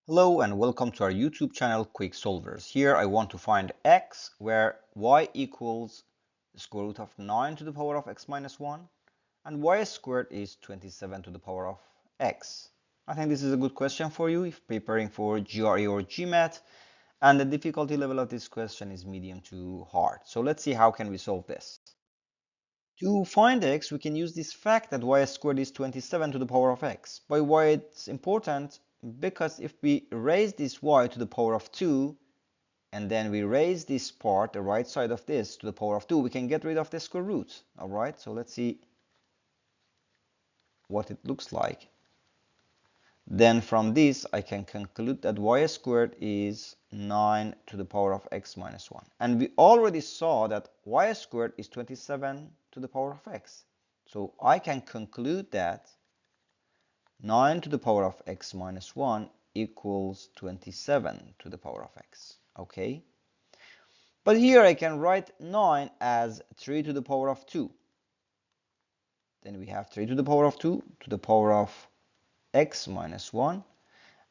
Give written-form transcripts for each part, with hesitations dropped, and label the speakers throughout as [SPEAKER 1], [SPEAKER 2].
[SPEAKER 1] Hello and welcome to our YouTube channel Quick Solvers. Here I want to find x where y equals the square root of 9 to the power of x minus 1 and y squared is 27 to the power of x. I think this is a good question for you if preparing for GRE or GMAT, and the difficulty level of this question is medium to hard. So let's see how can we solve this. To find x, we can use this fact that y squared is 27 to the power of x. By why it's important? Because if we raise this y to the power of 2, and then we raise this part, the right side of this, to the power of 2, we can get rid of the square root. Alright, so let's see what it looks like. Then from this, I can conclude that y squared is 9 to the power of x minus 1. And we already saw that y squared is 27 to the power of x. So I can conclude that 9 to the power of x minus 1 equals 27 to the power of x. Okay? But here I can write 9 as 3 to the power of 2. Then we have 3 to the power of 2 to the power of x minus 1.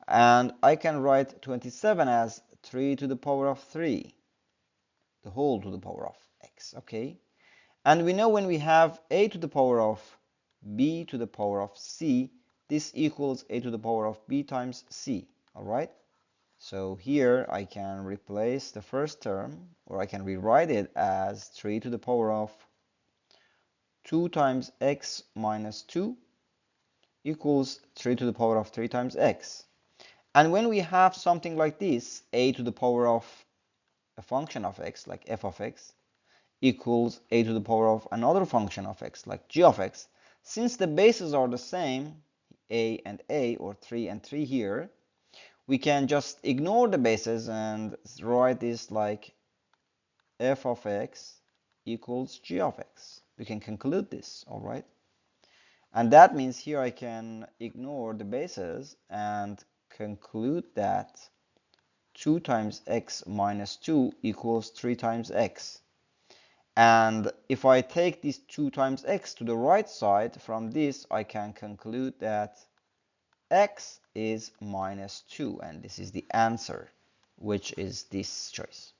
[SPEAKER 1] And I can write 27 as 3 to the power of 3, the whole to the power of x. Okay? And we know when we have a to the power of b to the power of c, this equals a to the power of b times c. Alright? So here I can replace the first term, or I can rewrite it as 3 to the power of 2 times x minus 2 equals 3 to the power of 3 times x. And when we have something like this, a to the power of a function of x, like f of x, equals a to the power of another function of x, like g of x, since the bases are the same, a, or 3 and 3 here, we can just ignore the bases and write this like f of x equals g of x. We can conclude this, alright? And that means here I can ignore the bases and conclude that 2 times x minus 2 equals 3 times x. And if I take this 2 times x to the right side, from this I can conclude that x is minus 2, and this is the answer, which is this choice.